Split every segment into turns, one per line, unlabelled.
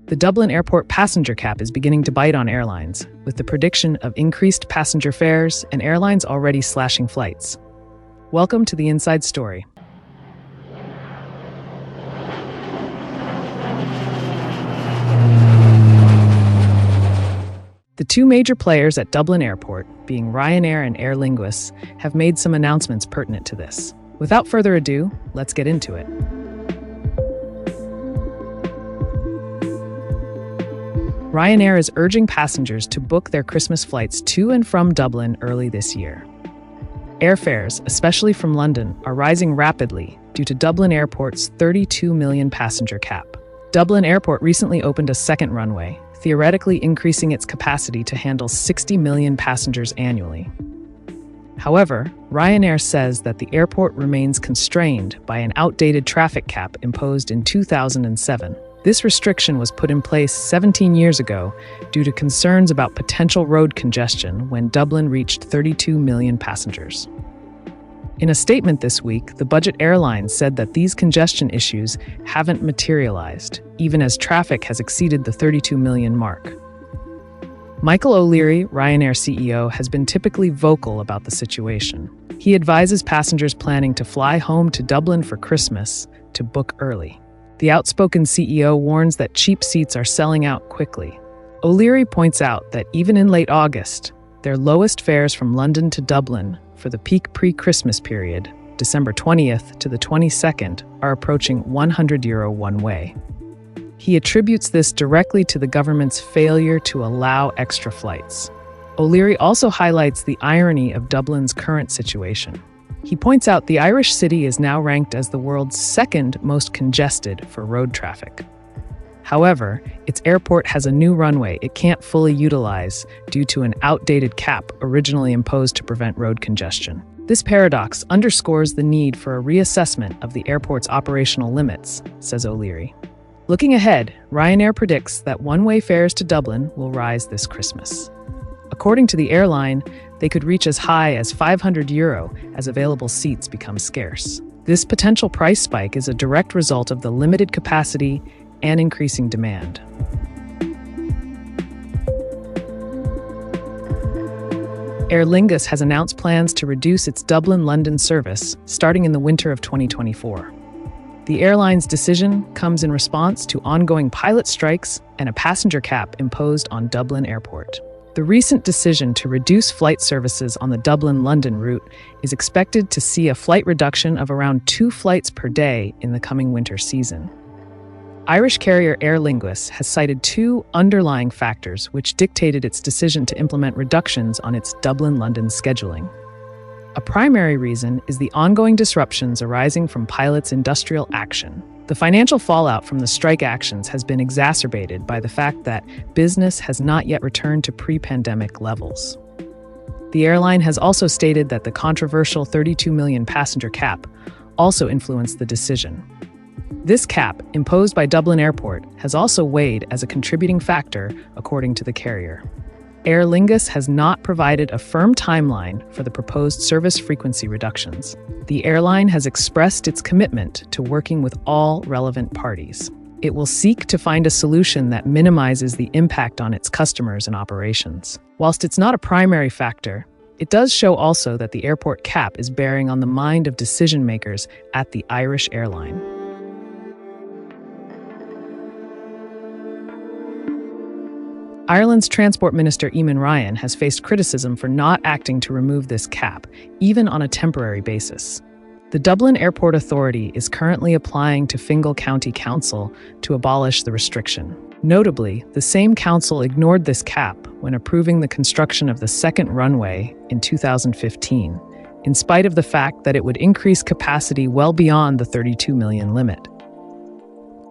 The Dublin Airport Passenger Cap is beginning to bite on airlines, with the prediction of increased passenger fares and airlines already slashing flights. Welcome to the Inside Story. The two major players at Dublin Airport, being Ryanair and Aer Lingus, have made some announcements pertinent to this. Without further ado, let's get into it. Ryanair is urging passengers to book their Christmas flights to and from Dublin early this year. Airfares, especially from London, are rising rapidly due to Dublin Airport's 32 million passenger cap. Dublin Airport recently opened a second runway, theoretically increasing its capacity to handle 60 million passengers annually. However, Ryanair says that the airport remains constrained by an outdated traffic cap imposed in 2007. This restriction was put in place 17 years ago due to concerns about potential road congestion when Dublin reached 32 million passengers. In a statement this week, the budget airline said that these congestion issues haven't materialized, even as traffic has exceeded the 32 million mark. Michael O'Leary, Ryanair CEO, has been typically vocal about the situation. He advises passengers planning to fly home to Dublin for Christmas to book early. The outspoken CEO warns that cheap seats are selling out quickly. O'Leary points out that even in late August, their lowest fares from London to Dublin for the peak pre-Christmas period, December 20th to the 22nd, are approaching €100 one-way. He attributes this directly to the government's failure to allow extra flights. O'Leary also highlights the irony of Dublin's current situation. He points out the Irish city is now ranked as the world's second most congested for road traffic. However, its airport has a new runway it can't fully utilize due to an outdated cap originally imposed to prevent road congestion. This paradox underscores the need for a reassessment of the airport's operational limits, says O'Leary. Looking ahead, Ryanair predicts that one-way fares to Dublin will rise this Christmas. According to the airline, they could reach as high as €500 as available seats become scarce. This potential price spike is a direct result of the limited capacity and increasing demand. Aer Lingus has announced plans to reduce its Dublin-London service starting in the winter of 2024. The airline's decision comes in response to ongoing pilot strikes and a passenger cap imposed on Dublin Airport. The recent decision to reduce flight services on the Dublin-London route is expected to see a flight reduction of around 2 flights per day in the coming winter season. Irish carrier Aer Lingus has cited 2 underlying factors which dictated its decision to implement reductions on its Dublin-London scheduling. A primary reason is the ongoing disruptions arising from pilots' industrial action. The financial fallout from the strike actions has been exacerbated by the fact that business has not yet returned to pre-pandemic levels. The airline has also stated that the controversial 32 million passenger cap also influenced the decision. This cap, imposed by Dublin Airport, has also weighed as a contributing factor, according to the carrier. Aer Lingus has not provided a firm timeline for the proposed service frequency reductions. The airline has expressed its commitment to working with all relevant parties. It will seek to find a solution that minimizes the impact on its customers and operations. Whilst it's not a primary factor, it does show also that the airport cap is bearing on the mind of decision-makers at the Irish airline. Ireland's Transport Minister Eamon Ryan has faced criticism for not acting to remove this cap, even on a temporary basis. The Dublin Airport Authority is currently applying to Fingal County Council to abolish the restriction. Notably, the same council ignored this cap when approving the construction of the second runway in 2015, in spite of the fact that it would increase capacity well beyond the 32 million limit.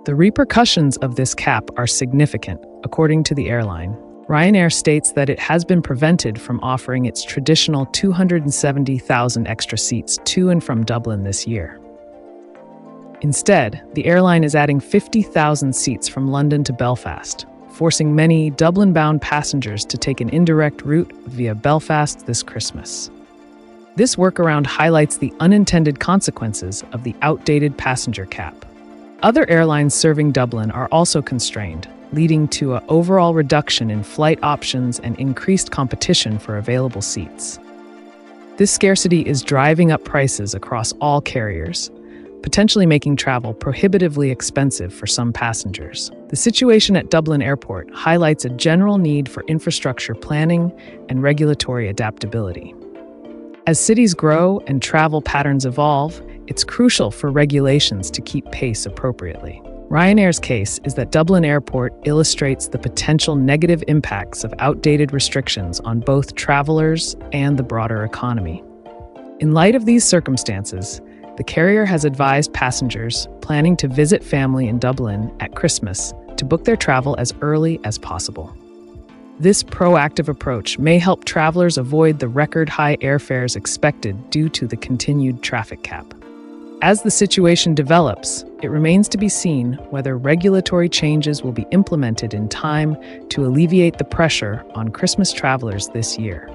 The repercussions of this cap are significant, according to the airline. Ryanair states that it has been prevented from offering its traditional 270,000 extra seats to and from Dublin this year. Instead, the airline is adding 50,000 seats from London to Belfast, forcing many Dublin-bound passengers to take an indirect route via Belfast this Christmas. This workaround highlights the unintended consequences of the outdated passenger cap. Other airlines serving Dublin are also constrained, leading to an overall reduction in flight options and increased competition for available seats. This scarcity is driving up prices across all carriers, potentially making travel prohibitively expensive for some passengers. The situation at Dublin Airport highlights a general need for infrastructure planning and regulatory adaptability. As cities grow and travel patterns evolve, it's crucial for regulations to keep pace appropriately. Ryanair's case is that Dublin Airport illustrates the potential negative impacts of outdated restrictions on both travelers and the broader economy. In light of these circumstances, the carrier has advised passengers planning to visit family in Dublin at Christmas to book their travel as early as possible. This proactive approach may help travelers avoid the record-high airfares expected due to the continued traffic cap. As the situation develops, it remains to be seen whether regulatory changes will be implemented in time to alleviate the pressure on Christmas travelers this year.